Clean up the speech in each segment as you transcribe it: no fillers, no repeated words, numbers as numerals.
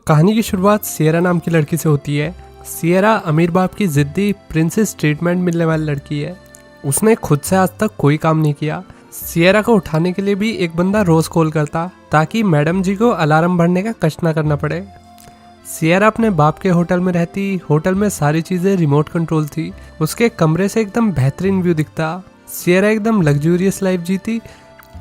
कहानी की शुरुआत सियरा नाम की लड़की से होती है। सियरा अमीर बाप की जिद्दी प्रिंसेस ट्रीटमेंट मिलने वाली लड़की है। उसने खुद से आज तक कोई काम नहीं किया। सियरा को उठाने के लिए भी एक बंदा रोज कॉल करता ताकि मैडम जी को अलार्म भरने का कष्ट ना करना पड़े। सियरा अपने बाप के होटल में रहती। होटल में सारी चीजें रिमोट कंट्रोल थी। उसके कमरे से एकदम बेहतरीन व्यू दिखता। सियरा एकदम लग्जूरियस लाइफ जीती।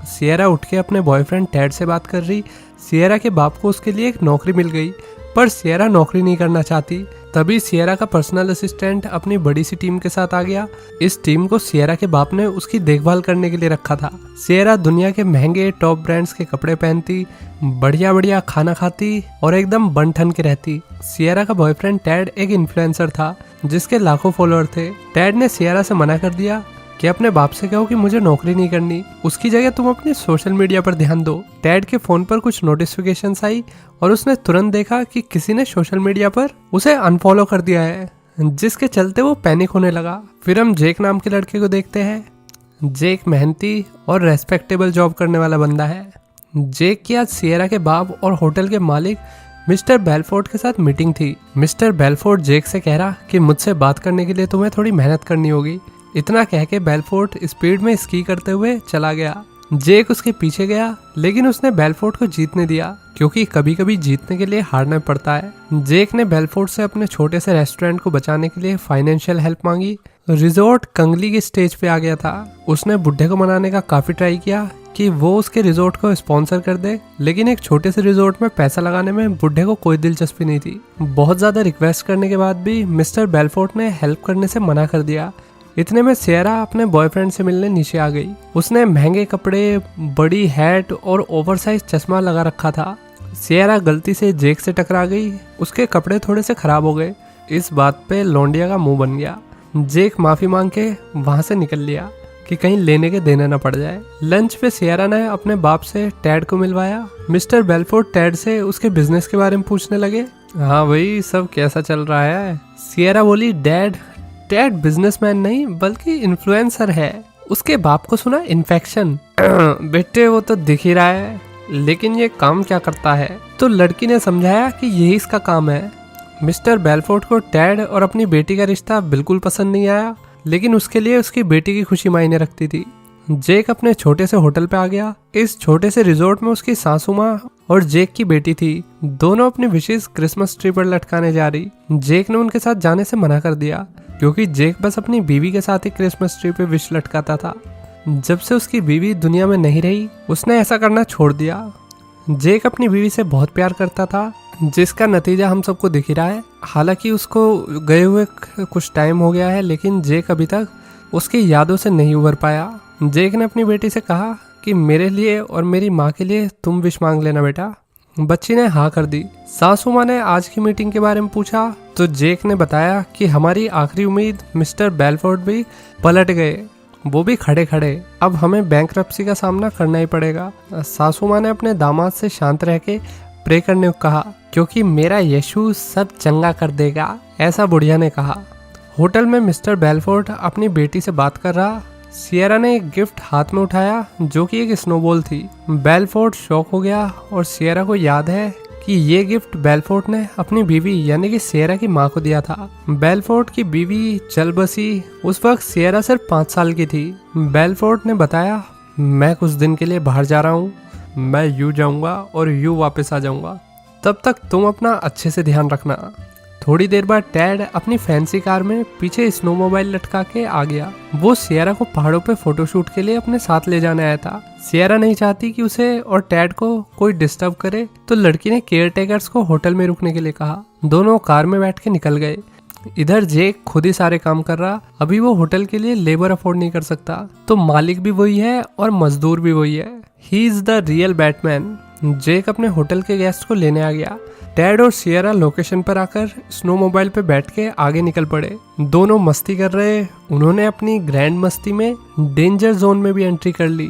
सियरा उठ के अपने बॉयफ्रेंड टैड से बात कर रही। सियरा के बाप को उसके लिए एक नौकरी मिल गई, पर सियरा नौकरी नहीं करना चाहती। तभी सियरा का पर्सनल असिस्टेंट अपनी बड़ी सी टीम के साथ आ गया। इस टीम को सियरा के बाप ने उसकी देखभाल करने के लिए रखा था। सियरा दुनिया के महंगे टॉप ब्रांड्स के कपड़े पहनती, बढ़िया बढ़िया खाना खाती और एकदम बन ठन के रहती। सियरा का बॉयफ्रेंड टैड एक इन्फ्लुएंसर था जिसके लाखों फॉलोअर थे। टैड ने सियरा से मना कर दिया कि अपने बाप से कहो कि मुझे नौकरी नहीं करनी, उसकी जगह तुम अपनी सोशल मीडिया पर ध्यान दो। टैड के फोन पर कुछ नोटिफिकेशंस आई और उसने तुरंत देखा कि किसी ने सोशल मीडिया पर उसे अनफॉलो कर दिया है, जिसके चलते वो पैनिक होने लगा। फिर हम जेक नाम के लड़के को देखते हैं। जेक मेहनती और रेस्पेक्टेबल जॉब करने वाला बंदा है। जेक की आज सियरा के बाप और होटल के मालिक मिस्टर बेलफोर्ड के साथ मीटिंग थी। मिस्टर बेलफोर्ड जेक से कह रहा कि मुझसे बात करने के लिए तुम्हें थोड़ी मेहनत करनी होगी। इतना कह के बेलफोर्ड स्पीड में स्की करते हुए चला गया। जेक उसके पीछे गया, लेकिन उसने बेलफोर्ड को जीतने दिया, क्योंकि कभी कभी जीतने के लिए हारना पड़ता है। जेक ने बेलफोर्ड से अपने छोटे से रेस्टोरेंट को बचाने के लिए फाइनेंशियल हेल्प मांगी। रिजॉर्ट कंगली की स्टेज पे आ गया था। उसने बुढ़े को मनाने का काफी ट्राई किया कि वो उसके रिजॉर्ट को स्पॉन्सर कर दे, लेकिन एक छोटे से रिजॉर्ट में पैसा लगाने में बुढ़े को कोई दिलचस्पी नहीं थी। बहुत ज्यादा रिक्वेस्ट करने के बाद भी मिस्टर बेलफोर्ड ने हेल्प करने से मना कर दिया। इतने में सियरा अपने बॉयफ्रेंड से मिलने नीचे आ गई। उसने महंगे कपड़े, बड़ी हैट और ओवरसाइज चश्मा लगा रखा था। सियरा गलती से जेक से टकरा गई। उसके कपड़े थोड़े से खराब हो गए। इस बात पे लौंडिया का मुंह बन गया। जेक माफी मांग के वहां से निकल लिया कि कहीं लेने के देने न पड़ जाए। लंच पे सियरा ने अपने बाप से टैड को मिलवाया। मिस्टर बेलफोर्ड टैड से उसके बिजनेस के बारे में पूछने लगे। हाँ भाई, सब कैसा चल रहा है? सियरा बोली, टैड बिजनेसमैन नहीं बल्कि इन्फ्लुएंसर है। उसके बाप को सुना इन्फेक्शन। बेटे वो तो दिख ही रहा है, लेकिन ये काम क्या करता है? तो लड़की ने समझाया कि यही इसका काम है। मिस्टर बेलफोर्ड को टैड और अपनी बेटी का रिश्ता बिल्कुल पसंद नहीं आया, लेकिन उसके लिए उसकी बेटी की खुशी मायने रखती थी। जेक अपने छोटे से होटल पे आ गया। इस छोटे से रिजॉर्ट में उसकी सासू माँ और जेक की बेटी थी। दोनों अपनी विशेष क्रिसमस ट्री पर लटकाने जा रही। जेक ने उनके साथ जाने से मना कर दिया, क्योंकि जेक बस अपनी बीवी के साथ ही क्रिसमस ट्री पे विश लटकाता था। जब से उसकी बीवी दुनिया में नहीं रही, उसने ऐसा करना छोड़ दिया। जेक अपनी बीवी से बहुत प्यार करता था, जिसका नतीजा हम सबको दिख ही रहा है। हालांकि उसको गए हुए कुछ टाइम हो गया है, लेकिन जेक अभी तक उसकी यादों से नहीं उबर पाया। जेक ने अपनी बेटी से कहा कि मेरे लिए और मेरी माँ के लिए तुम विश मांग लेना बेटा। बच्ची ने हाँ कर दी। सासू माँ ने आज की मीटिंग के बारे में पूछा तो जेक ने बताया कि हमारी आखिरी उम्मीद मिस्टर बेलफोर्ड भी पलट गए, वो भी खड़े खड़े। अब हमें बैंकरप्सी का सामना करना ही पड़ेगा। सासू माँ ने अपने दामाद से शांत रह के प्रे करने को कहा, क्योंकि मेरा यीशु सब चंगा कर देगा, ऐसा बुढ़िया ने कहा। होटल में मिस्टर बेलफोर्ड अपनी बेटी से बात कर रहा। सियरा ने एक गिफ्ट हाथ में उठाया, जो कि एक स्नोबॉल थी। बेलफोर्ड शॉक हो गया और सियरा को याद है कि ये गिफ्ट बेलफोर्ड ने अपनी बीवी यानी कि सियरा की माँ को दिया था। बेलफोर्ड की बीवी चल बसी। उस वक्त सियरा सिर्फ 5 साल की थी। बेलफोर्ड ने बताया, मैं कुछ दिन के लिए बाहर जा रहा हूँ, मैं यूं जाऊंगा और यूं वापस आ जाऊंगा, तब तक तुम अपना अच्छे से ध्यान रखना। थोड़ी देर बाद टैड अपनी फैंसी कार में पीछे स्नो मोबाइल लटका के आ गया। वो सियरा को पहाड़ों पे फोटोशूट के लिए अपने साथ ले जाने आया था। सियरा नहीं चाहती कि उसे और टैड को कोई डिस्टर्ब करे, तो लड़की ने केयर टेकर्स को होटल में रुकने के लिए कहा। दोनों कार में बैठ के निकल गए। इधर जेक खुद ही सारे काम कर रहा। अभी वो होटल के लिए लेबर अफोर्ड नहीं कर सकता, तो मालिक भी वही है और मजदूर भी वही है। He is the real Batman. Jake अपने होटल के गेस्ट को लेने आ गया। टैड और सियरा लोकेशन पर आकर स्नो मोबाइल पे बैठ के आगे निकल पड़े। दोनों मस्ती कर रहे। उन्होंने अपनी ग्रैंड मस्ती में डेंजर जोन में भी एंट्री कर ली,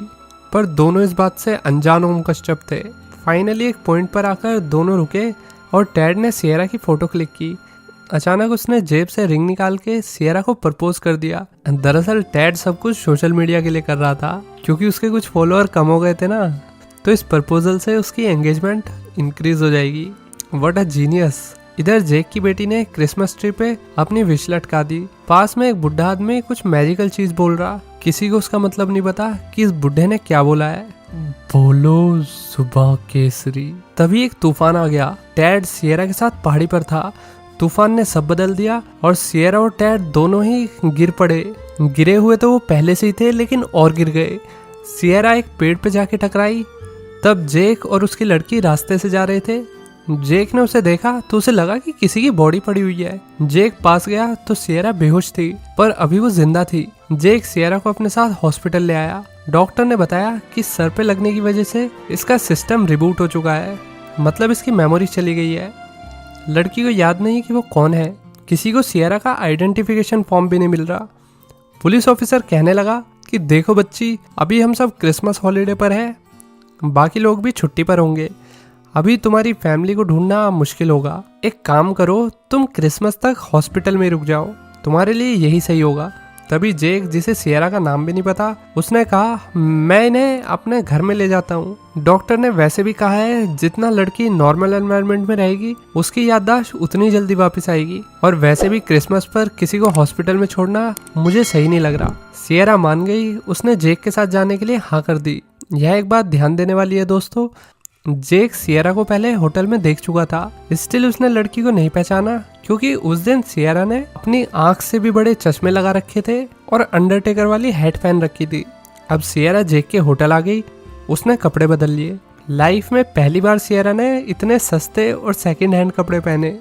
पर दोनों इस बात से अनजान और मुकश्शफ थे। फाइनली एक पॉइंट पर आकर दोनों रुके और टैड ने सियरा की फोटो क्लिक की। अचानक उसने जेब से रिंग निकाल के सियरा को प्रपोज कर दिया। दरअसल टैड सब कुछ सोशल मीडिया के लिए कर रहा था, क्योंकि उसके कुछ फॉलोअर कम हो गए थे ना, तो इस प्रपोजल से उसकी एंगेजमेंट इंक्रीज हो जाएगी। What a genius. इधर जेक की बेटी ने क्रिसमस ट्री पे अपनी विश लटका दी। पास में एक बुढ़ा आदमी कुछ मैजिकल चीज बोल रहा। किसी को उसका मतलब नहीं पता कि इस बुढ़े ने क्या बोला है। बोलो सुबह केसरी। तभी एक तूफान आ गया। टैड सियरा के साथ पहाड़ी पर था। तूफान ने सब बदल दिया और सियरा और टैड दोनों ही गिर पड़े। गिरे हुए तो वो पहले से ही थे, लेकिन और गिर गए। सियरा एक पेड़ पे जाके टकराई। तब जेक और उसकी लड़की रास्ते से जा रहे थे। जेक ने उसे देखा तो उसे लगा कि किसी की बॉडी पड़ी हुई है। जेक पास गया तो सियरा बेहोश थी, पर अभी वो जिंदा थी। जेक सियरा को अपने साथ हॉस्पिटल ले आया। डॉक्टर ने बताया कि सर पे लगने की वजह से इसका सिस्टम रिबूट हो चुका है, मतलब इसकी मेमोरी चली गई है। लड़की को याद नहीं कि वो कौन है। किसी को सियरा का आइडेंटिफिकेशन फॉर्म भी नहीं मिल रहा। पुलिस ऑफिसर कहने लगा कि देखो बच्ची, अभी हम सब क्रिसमस हॉलीडे पर है, बाकी लोग भी छुट्टी पर होंगे। अभी तुम्हारी फैमिली को ढूंढना मुश्किल होगा। एक काम करो, तुम क्रिसमस तक हॉस्पिटल में रुक जाओ, तुम्हारे लिए यही सही होगा। तभी जेक, जिसे सियरा का नाम भी नहीं पता, उसने कहा मैं इन्हें अपने घर में ले जाता हूँ। डॉक्टर ने वैसे भी कहा है जितना लड़की नॉर्मल एनवायरनमेंट में रहेगी उसकी याददाश्त उतनी जल्दी वापस आएगी, और वैसे भी क्रिसमस पर किसी को हॉस्पिटल में छोड़ना मुझे सही नहीं लग रहा। सियरा मान गई। उसने जेक के साथ जाने के लिए हाँ कर दी। यह एक बात ध्यान देने वाली है दोस्तों, जेक सियरा को पहले होटल में देख चुका था, स्टिल उसने लड़की को नहीं पहचाना, क्योंकि उस दिन सियरा ने अपनी आंख से भी बड़े चश्मे लगा रखे थे और अंडरटेकर वाली हैट पहन रखी थी। अब सियरा जेक के होटल आ गई। उसने कपड़े बदल लिए। लाइफ में पहली बार सियरा ने इतने सस्ते और सेकंड हैंड कपड़े पहने।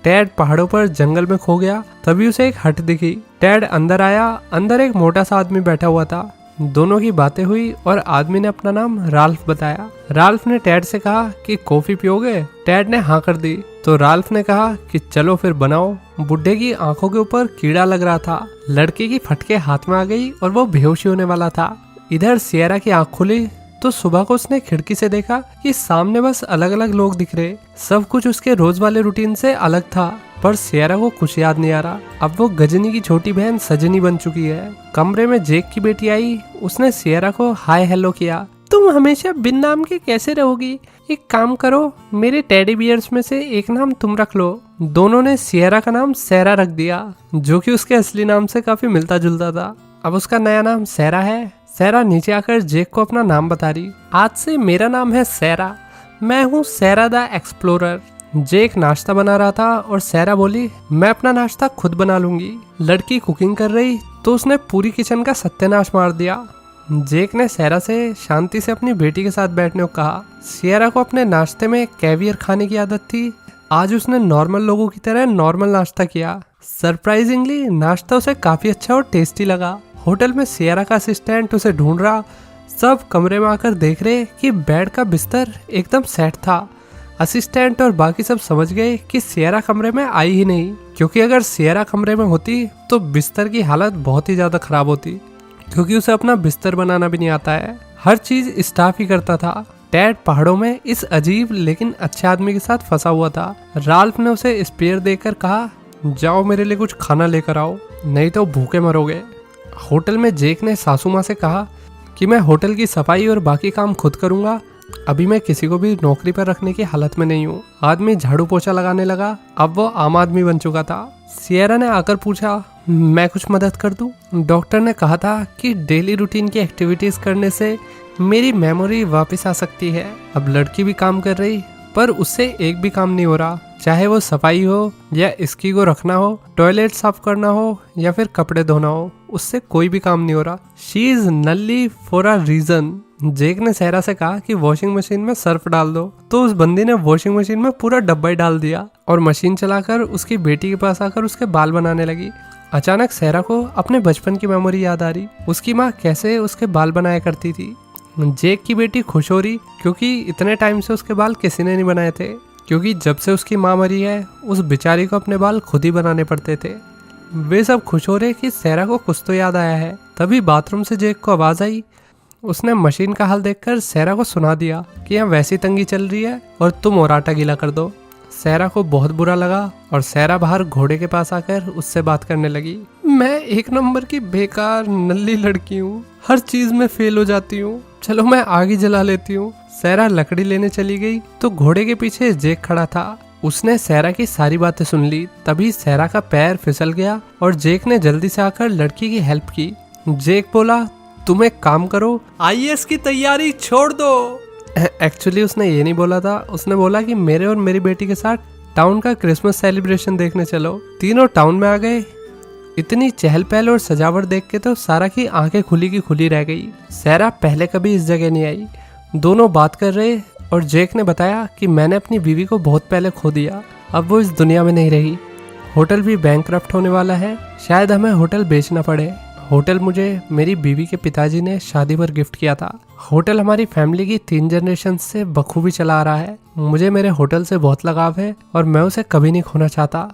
टैड पहाड़ों पर जंगल में खो गया। तभी उसे एक हट दिखी। टैड अंदर आया। अंदर एक मोटा सा आदमी बैठा हुआ था। दोनों की बातें हुई और आदमी ने अपना नाम राल्फ बताया। राल्फ ने टैड से कहा कि कॉफी पियोगे? टैड ने हाँ कर दी। तो राल्फ ने कहा कि चलो फिर बनाओ। बुढ़े की आंखों के ऊपर कीड़ा लग रहा था। लड़के की फटके हाथ में आ गई और वो बेहोश होने वाला था। इधर सियरा की आंख खुली तो सुबह को उसने खिड़की से देखा कि सामने बस अलग अलग लोग दिख रहे। सब कुछ उसके रोज वाले रूटीन से अलग था, पर सियरा को कुछ याद नहीं आ रहा। अब वो गजनी की छोटी बहन सजनी बन चुकी है। कमरे में जेक की बेटी आई। उसने सियरा को हाय हेलो किया। तुम हमेशा बिन नाम के कैसे रहोगी? एक काम करो, मेरे टेडी बियर्स में से एक नाम तुम रख लो। दोनों ने सियरा का नाम सैरा रख दिया, जो कि उसके असली नाम से काफी मिलता जुलता था। अब उसका नया नाम सैरा है। सैरा नीचे आकर जेक को अपना नाम बता रही। आज से मेरा नाम है सैरा। मैं हूँ सैरा द एक्सप्लोरर। जेक नाश्ता बना रहा था और सैरा बोली मैं अपना नाश्ता खुद बना लूंगी। लड़की कुकिंग कर रही तो उसने पूरी किचन का सत्यानाश मार दिया। जेक ने सैरा से शांति से अपनी बेटी के साथ बैठने को कहा। सैरा को अपने नाश्ते में कैवियर खाने की आदत थी। आज उसने नॉर्मल लोगों की तरह नॉर्मल नाश्ता किया। सरप्राइजिंगली नाश्ता उसे काफी अच्छा और टेस्टी लगा। होटल में सैरा का असिस्टेंट उसे ढूंढ रहा। सब कमरे में आकर देख रहे कि बेड का बिस्तर एकदम सेट था। असिस्टेंट और बाकी सब समझ गए कि सैरा कमरे में आई ही नहीं, क्योंकि अगर सैरा कमरे में होती तो बिस्तर की हालत बहुत ही ज्यादा खराब होती, क्योंकि उसे अपना बिस्तर बनाना भी नहीं आता है। हर चीज स्टाफ ही करता था। टैड पहाड़ों में इस अजीब लेकिन अच्छे आदमी के साथ फंसा हुआ था। राल्फ ने उसे स्पेयर देकर कहा जाओ मेरे लिए कुछ खाना लेकर आओ, नहीं तो भूखे मरोगे। होटल में जेक ने सासू माँ से कहा कि मैं होटल की सफाई और बाकी काम खुद करूंगा, अभी मैं किसी को भी नौकरी पर रखने की हालत में नहीं हूँ। आदमी झाड़ू पोछा लगाने लगा। अब वो आम आदमी बन चुका था। सियरा ने आकर पूछा मैं कुछ मदद कर दूं? डॉक्टर ने कहा था कि डेली रूटीन की एक्टिविटीज करने से मेरी मेमोरी वापस आ सकती है। अब लड़की भी काम कर रही, पर उससे एक भी काम नहीं हो रहा, चाहे वो सफाई हो या इसकी को रखना हो, टॉयलेट साफ करना हो या फिर कपड़े धोना हो, उससे कोई भी काम नहीं हो रहा। She is Nelly for a reason. Jake ने सैरा से कहा कि वॉशिंग मशीन में सर्फ डाल दो, तो उस बंदी ने वॉशिंग मशीन में पूरा डब्बा ही डाल दिया और मशीन चलाकर उसकी बेटी के पास आकर उसके बाल बनाने लगी। अचानक सैरा को अपने बचपन की मेमोरी याद आ रही, उसकी माँ कैसे उसके बाल बनाया करती थी। जेक की बेटी खुश हो रही क्योंकि इतने टाइम से उसके बाल किसी ने नहीं बनाए थे, क्योंकि जब से उसकी माँ मरी है उस बेचारी को अपने बाल खुद ही बनाने पड़ते थे। वे सब खुश हो रहे कि सैरा को कुछ तो याद आया है। तभी बाथरूम से जेक को आवाज आई। उसने मशीन का हाल देखकर सैरा को सुना दिया कि यहाँ वैसी तंगी चल रही है और तुम और आटा गीला कर दो। सैरा को बहुत बुरा लगा और सैरा बाहर घोड़े के पास आकर उससे बात करने लगी। मैं एक नंबर की बेकार नल्ली लड़की हूँ, हर चीज में फेल हो जाती हूँ, चलो मैं आग ही जला लेती हूँ। सैरा लकड़ी लेने चली गई तो घोड़े के पीछे जेक खड़ा था। उसने सैरा की सारी बातें सुन ली। तभी सैरा का पैर फिसल गया और जेक ने जल्दी से आकर लड़की की हेल्प की। जेक बोला, तुम एक काम करो, आईएएस की तैयारी छोड़ दो। एक्चुअली उसने ये नहीं बोला था, उसने बोला कि मेरे और मेरी बेटी के साथ टाउन का क्रिसमस सेलिब्रेशन देखने चलो। तीनों टाउन में आ गए। इतनी चहल पहल और सजावट देख के तो सारा की आंखें खुली की खुली रह गई। सैरा पहले कभी इस जगह नहीं आई। दोनों बात कर रहे और जेक ने बताया कि मैंने अपनी बीवी को बहुत पहले खो दिया, अब वो इस दुनिया में नहीं रही। होटल भी बैंकक्रप्ट होने वाला है, शायद हमें होटल बेचना पड़े। होटल मुझे मेरी बीवी के पिताजी ने शादी पर गिफ्ट किया था। होटल हमारी फैमिली की 3 जनरेशन से बखूबी चला आ रहा है। मुझे मेरे होटल से बहुत लगाव है और मैं उसे कभी नहीं खोना चाहता।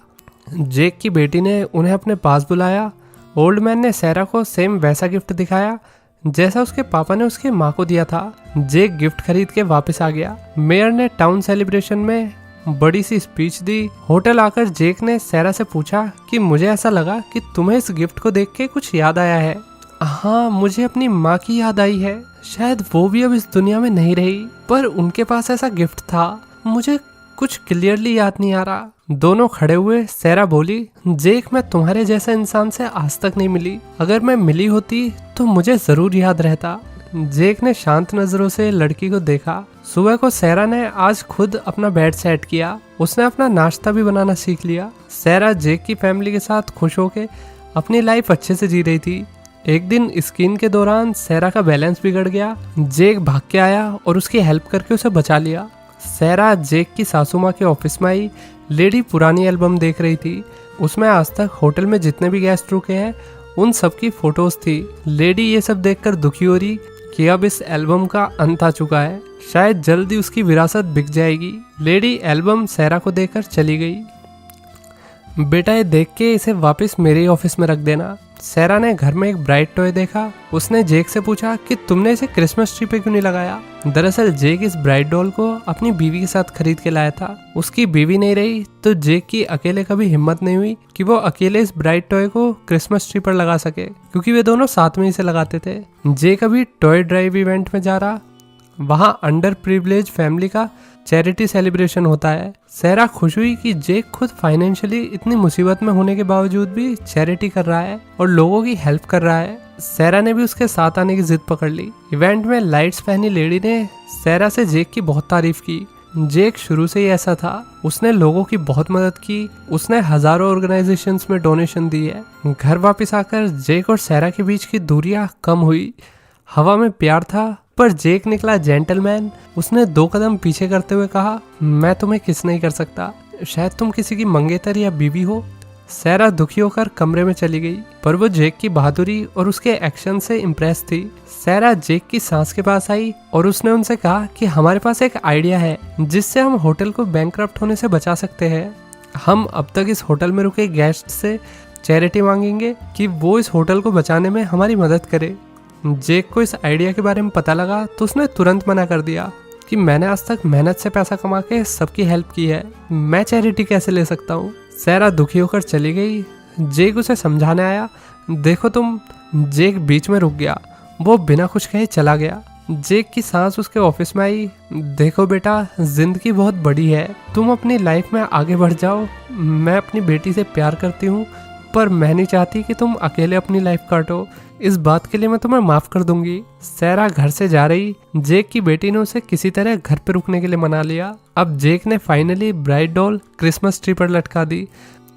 जेक की बेटी ने उन्हें अपने पास बुलाया। ओल्ड मैन ने सैरा को सेम वैसा गिफ्ट दिखाया जैसा उसके पापा ने उसकी माँ को दिया था। जेक गिफ्ट खरीद के वापस आ गया। मेयर ने टाउन सेलिब्रेशन में बड़ी सी स्पीच दी। होटल आकर जेक ने सैरा से पूछा कि मुझे ऐसा लगा कि तुम्हें इस गिफ्ट को देख के कुछ याद आया है। हाँ, मुझे अपनी माँ की याद आई है। शायद वो भी अब इस दुनिया में नहीं रही, पर उनके पास ऐसा गिफ्ट था। मुझे कुछ क्लियरली याद नहीं आ रहा। दोनों खड़े हुए। सैरा बोली, जेक, मैं तुम्हारे जैसा इंसान से आज तक नहीं मिली। अगर मैं मिली होती तो मुझे जरूर याद रहता। जेक ने शांत नजरों से लड़की को देखा। सुबह को सैरा ने आज खुद अपना बेड सेट किया। उसने अपना नाश्ता भी बनाना सीख लिया। सैरा जेक की फैमिली के साथ खुश होके अपनी लाइफ अच्छे से जी रही थी। एक दिन स्कीइंग के दौरान सैरा का बैलेंस बिगड़ गया। जेक भाग के आया और उसकी हेल्प करके उसे बचा लिया। सैरा जेक की सासू माँ के ऑफिस में आई। लेडी पुरानी एल्बम देख रही थी। उसमें आज तक होटल में जितने भी गेस्ट रुके हैं उन सबकी फोटोज थी। लेडी ये सब देखकर दुखी हो रही कि अब इस एल्बम का अंत आ चुका है, शायद जल्दी उसकी विरासत बिक जाएगी। लेडी एल्बम सैरा को देकर चली गई। बेटा, ये देख के इसे वापस मेरे ऑफिस में रख देना। सैरा ने घर में एक ब्राइट टॉय देखा। उसने जेक से पूछा कि तुमने इसे क्रिसमस ट्री पे क्यों नहीं लगाया। दरअसल जेक इस ब्राइट डॉल को अपनी बीवी के साथ खरीद के लाया था। उसकी बीवी नहीं रही तो जेक की अकेले कभी हिम्मत नहीं हुई कि वो अकेले इस ब्राइट टॉय को क्रिसमस ट्री पर लगा सके, क्योंकि वे दोनों साथ में इसे लगाते थे। जेक अभी टॉय ड्राइव इवेंट में जा रहा। वहाँ अंडर प्रिविलेज फैमिली का चैरिटी सेलिब्रेशन होता है। सैरा खुश हुई कि जेक खुद फाइनेंशियली इतनी मुसीबत में होने के बावजूद भी चैरिटी कर रहा है और लोगों की हेल्प कर रहा है। सैरा ने भी उसके साथ आने की जिद पकड़ ली। इवेंट में लाइट्स पहनी लेडी ने सैरा से जेक की बहुत तारीफ की। जेक शुरू से ही ऐसा था। उसने लोगों की बहुत मदद की। उसने हजारों ऑर्गेनाइजेशंस में डोनेशन दी है। घर वापस आकर जेक और सैरा के बीच की दूरियां कम हुई। हवा में प्यार था, पर जेक निकला जेंटलमैन। उसने 2 कदम पीछे करते हुए कहा, मैं तुम्हें किस नहीं कर सकता, शायद तुम किसी की मंगेतर या बीवी हो। सैरा दुखी होकर कमरे में चली गई, पर वो जेक की बहादुरी और उसके एक्शन से इम्प्रेस थी। सैरा जेक की सास के पास आई और उसने उनसे कहा कि हमारे पास एक आइडिया है जिससे हम होटल को बैंकक्रप्ट होने से बचा सकते हैं। हम अब तक इस होटल में रुके गेस्ट से चैरिटी मांगेंगे कि वो इस होटल को बचाने में हमारी मदद करे। जेक को इस आइडिया के बारे में पता लगा तो उसने तुरंत मना कर दिया कि मैंने आज तक मेहनत से पैसा कमा के सबकी हेल्प की है, मैं चैरिटी कैसे ले सकता हूँ। सैरा दुखी होकर चली गई। जेक उसे समझाने आया, देखो तुम। जेक बीच में रुक गया। वो बिना कुछ कहे चला गया। जेक की सांस उसके ऑफिस में आई। देखो बेटा, जिंदगी बहुत बड़ी है, तुम अपनी लाइफ में आगे बढ़ जाओ। मैं अपनी बेटी से प्यार करती हूँ, पर मैं नहीं चाहती कि तुम अकेले अपनी लाइफ काटो। इस बात के लिए मैं तुम्हें माफ कर दूंगी। सैरा घर से जा रही। जेक की बेटी ने उसे किसी तरह घर पे रुकने के लिए मना लिया। अब जेक ने finally bright doll Christmas tree पर लटका दी।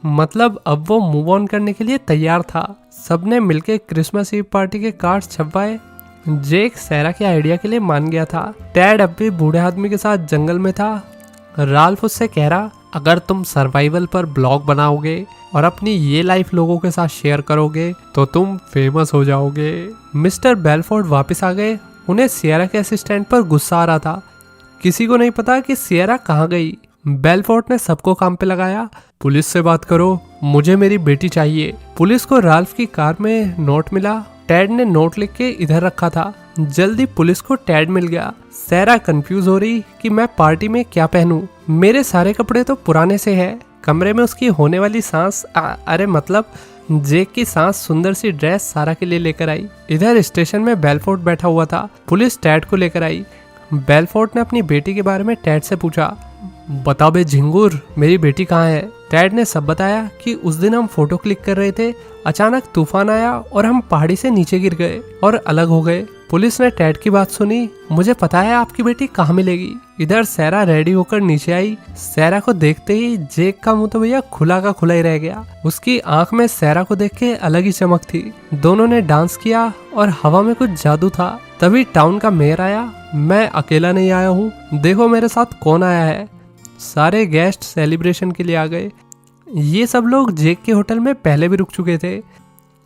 मतलब अब वो मूव ऑन करने के लिए तैयार था। सबने मिलकर क्रिसमस ईव पार्टी के कार्ड्स छपवाए। जेक सैरा के आइडिया के लिए मान गया था। टैड अब भी बूढ़े आदमी के साथ जंगल में था। राल्फ उससे कह रहा, अगर तुम सर्वाइवल पर ब्लॉग बनाओगे और अपनी ये लाइफ लोगों के साथ शेयर करोगे तो तुम फेमस हो जाओगे। मिस्टर बेलफोर्ड वापस आ गए। उन्हें सियरा के असिस्टेंट पर गुस्सा आ रहा था। किसी को नहीं पता कि सियरा कहाँ गई। बेलफोर्ड ने सबको काम पे लगाया। पुलिस से बात करो, मुझे मेरी बेटी चाहिए। पुलिस को राल्फ की कार में नोट मिला। टैड ने नोट लिख के इधर रखा था। जल्दी पुलिस को टैड मिल गया। सैरा कंफ्यूज हो रही कि मैं पार्टी में क्या पहनूं। मेरे सारे कपड़े तो पुराने से हैं। कमरे में उसकी होने वाली सांस अरे मतलब जेक की सांस सुंदर सी ड्रेस सारा के लिए लेकर आई। इधर स्टेशन में बेलफोर्ड बैठा हुआ था। पुलिस टैड को लेकर आई। बेलफोर्ट ने अपनी बेटी के बारे में टैड से पूछा, बता बे झिंगुर, मेरी बेटी कहाँ है। टैड ने सब बताया कि उस दिन हम फोटो क्लिक कर रहे थे, अचानक तूफान आया और हम पहाड़ी से नीचे गिर गए और अलग हो गए। पुलिस ने टैड की बात सुनी, मुझे पता है आपकी बेटी कहाँ मिलेगी। इधर सैरा रेडी होकर नीचे आई। सैरा को देखते ही जेक का मुंह तो भैया खुला का खुला ही रह गया। उसकी आंख में सैरा को देख के अलग ही चमक थी। दोनों ने डांस किया और हवा में कुछ जादू था। तभी टाउन का मेयर आया। मैं अकेला नहीं आया हूँ, देखो मेरे साथ कौन आया है। सारे गेस्ट सेलिब्रेशन के लिए आ गए। ये सब लोग जेक के होटल में पहले भी रुक चुके थे।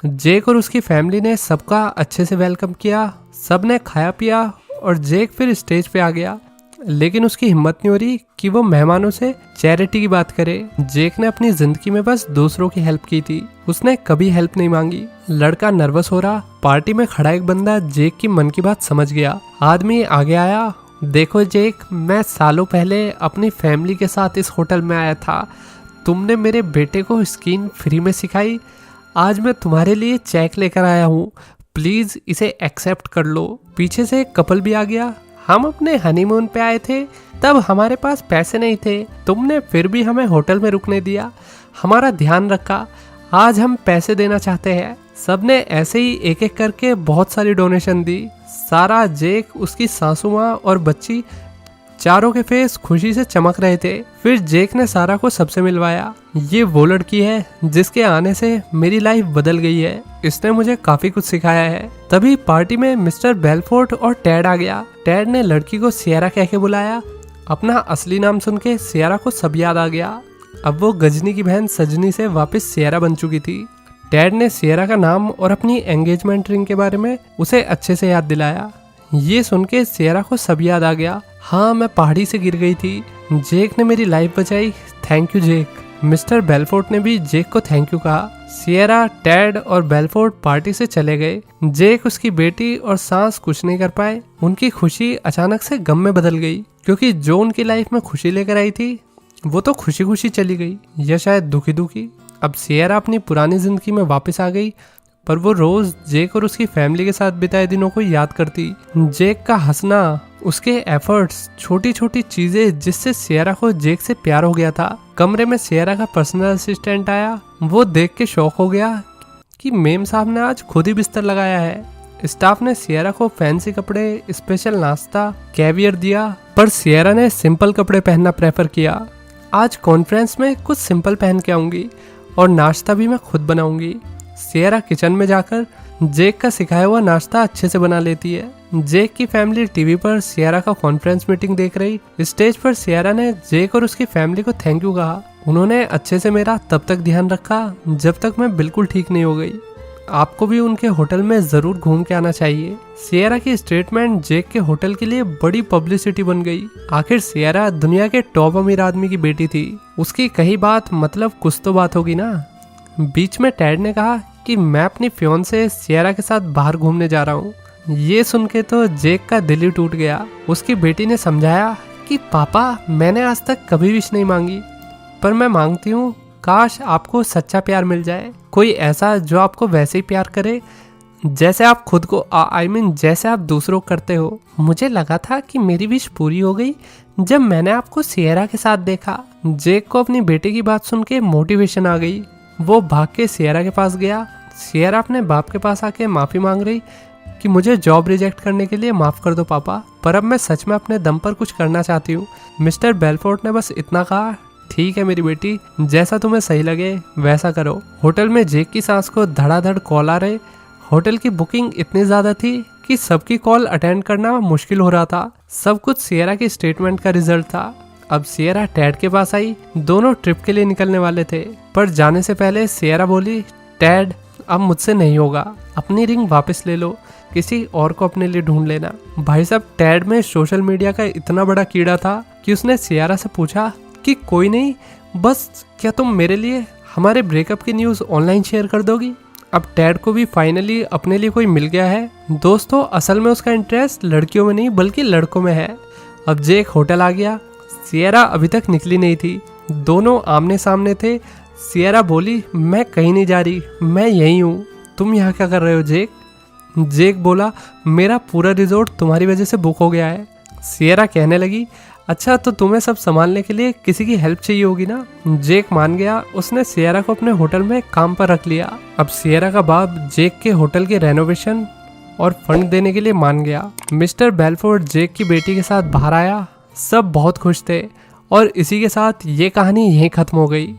जेक और उसकी फैमिली ने सबका अच्छे से वेलकम किया। सब ने खाया पिया और जेक फिर स्टेज पे आ गया, लेकिन उसकी हिम्मत नहीं हो रही कि वो मेहमानों से चैरिटी की बात करे। जेक ने अपनी जिंदगी में बस दूसरों की हेल्प की थी, उसने कभी हेल्प नहीं मांगी। लड़का नर्वस हो रहा। पार्टी में खड़ा एक बंदा जेक की मन की बात समझ गया। आदमी आगे आया, देखो जेक, मैं सालों पहले अपनी फैमिली के साथ इस होटल में आया था। तुमने मेरे बेटे को स्कीइंग फ्री में सिखाई, आज मैं तुम्हारे लिए चेक लेकर आया हूँ, प्लीज इसे एक्सेप्ट कर लो। पीछे से एक कपल भी आ गया। हम अपने हनीमून पे आए थे, तब हमारे पास पैसे नहीं थे, तुमने फिर भी हमें होटल में रुकने दिया, हमारा ध्यान रखा, आज हम पैसे देना चाहते हैं। सबने ऐसे ही एक एक करके बहुत सारी डोनेशन दी। सारा, जेक, उसकी सासू माँ और बच्ची, चारों के फेस खुशी से चमक रहे थे। फिर जेक ने सारा को सबसे मिलवाया। ये वो लड़की है जिसके आने से मेरी लाइफ बदल गई है, इसने मुझे काफी कुछ सिखाया है। तभी पार्टी में मिस्टर बेलफोर्ट और टैड आ गया। टैड ने लड़की को सियरा कह के बुलाया। अपना असली नाम सुन के सियरा को सब याद आ गया। अब वो गजनी की बहन सजनी से वापस सियरा बन चुकी थी। टैड ने सियरा का नाम और अपनी एंगेजमेंट रिंग के बारे में उसे अच्छे से याद दिलाया। ये सुन के सियरा को सब याद आ गया। हाँ, मैं पहाड़ी से गिर गई थी, जेक ने मेरी लाइफ बचाई, thank you Jake. Mister Belfort ने भी जेक को थैंक यू कहा। सियरा, टैड और बेलफोर्ट पार्टी से चले गए। जेक, उसकी बेटी और सास कुछ नहीं कर पाए। उनकी खुशी अचानक से गम में बदल गई, क्योंकि जो उनकी लाइफ में खुशी लेकर आई थी वो तो खुशी खुशी चली गई, या शायद दुखी दुखी। अब सियरा अपनी पुरानी जिंदगी में वापस आ गई, पर वो रोज जेक और उसकी फैमिली के साथ बिताए दिनों को याद करती। जेक का हंसना, उसके एफर्ट्स, छोटी छोटी चीजें जिससे सियरा को जेक से प्यार हो गया था। कमरे में सियरा का पर्सनल असिस्टेंट आया। वो देख के शॉक हो गया कि मेम साहब ने आज खुद ही बिस्तर लगाया है। स्टाफ ने सियरा को फैंसी कपड़े, स्पेशल नाश्ता, कैवियर दिया, पर सियरा ने सिंपल कपड़े पहनना प्रेफर किया। आज कॉन्फ्रेंस में कुछ सिंपल पहन के आऊंगी और नाश्ता भी मैं खुद बनाऊंगी। सियरा किचन में जाकर जेक का सिखाया हुआ नाश्ता अच्छे से बना लेती है। जेक की फैमिली टीवी पर सियरा का कॉन्फ्रेंस मीटिंग देख रही। स्टेज पर सियरा ने जेक और उसकी फैमिली को थैंक यू कहा। उन्होंने अच्छे से मेरा तब तक ध्यान रखा जब तक मैं बिल्कुल ठीक नहीं हो गई। आपको भी उनके होटल में जरूर घूम के आना चाहिए। सियरा की स्टेटमेंट जेक के होटल के लिए बड़ी पब्लिसिटी बन गई। आखिर सियरा दुनिया के टॉप अमीर आदमी की बेटी थी, उसकी कही बात मतलब कुछ तो बात होगी ना। बीच में टैड ने कहा कि मैं अपनी फियोंसे सियरा के साथ बाहर घूमने जा रहा हूँ। ये सुन के तो जेक का दिल ही टूट गया। उसकी बेटी ने समझाया कि पापा, मैंने आज तक कभी विश नहीं मांगी, पर मैं मांगती हूँ काश आपको सच्चा प्यार मिल जाए, कोई ऐसा जो आपको वैसे ही प्यार करे जैसे आप खुद को जैसे आप दूसरों को करते हो। मुझे लगा था कि मेरी विश पूरी हो गई जब मैंने आपको सियरा के साथ देखा। जेक को अपनी बेटे की बात सुन के मोटिवेशन आ गई। वो भाग के सियरा के पास गया। सियरा अपने बाप के पास आके माफी मांग रही कि मुझे जॉब रिजेक्ट करने के लिए माफ कर दो पापा, पर अब मैं सच में अपने दम पर कुछ करना चाहती हूँ। मिस्टर बेलफोर्ट ने बस इतना कहा, ठीक है मेरी बेटी, जैसा तुम्हें सही लगे वैसा करो। होटल में जेक की सांस को धड़ाधड़ कॉल आ रहे। होटल की बुकिंग इतनी ज्यादा थी कि सबकी कॉल अटेंड करना मुश्किल हो रहा था। सब कुछ सियरा की स्टेटमेंट का रिजल्ट था। अब सियरा टैड के पास आई। दोनों ट्रिप के लिए निकलने वाले थे, पर जाने से पहले सियरा बोली, टैड अब मुझसे नहीं होगा, अपनी रिंग वापस ले लो, किसी और को अपने लिए ढूंढ लेना। भाई साहब, टैड में सोशल मीडिया का इतना बड़ा कीड़ा था कि उसने सियरा से पूछा कि कोई नहीं, बस क्या तुम मेरे लिए हमारे ब्रेकअप की न्यूज़ ऑनलाइन शेयर कर दोगी। अब टैड को भी फाइनली अपने लिए कोई मिल गया है। दोस्तों, असल में उसका इंटरेस्ट लड़कियों में नहीं बल्कि लड़कों में है। अब जेक होटल आ गया। सियरा अभी तक निकली नहीं थी। दोनों आमने सामने थे। सियरा बोली, मैं कहीं नहीं जा रही, मैं यहीं हूँ, तुम यहाँ क्या कर रहे हो जेक? जेक बोला, मेरा पूरा रिजॉर्ट तुम्हारी वजह से बुक हो गया है, सियरा कहने लगी, अच्छा तो तुम्हें सब संभालने के लिए किसी की हेल्प चाहिए होगी ना। जेक मान गया, उसने सियरा को अपने होटल में काम पर रख लिया। अब सियरा का बाप जेक के होटल के रेनोवेशन और फंड देने के लिए मान गया। मिस्टर बेलफोर्ड जेक की बेटी के साथ बाहर आया, सब बहुत खुश थे और इसी के साथ ये कहानी यहीं खत्म हो गई।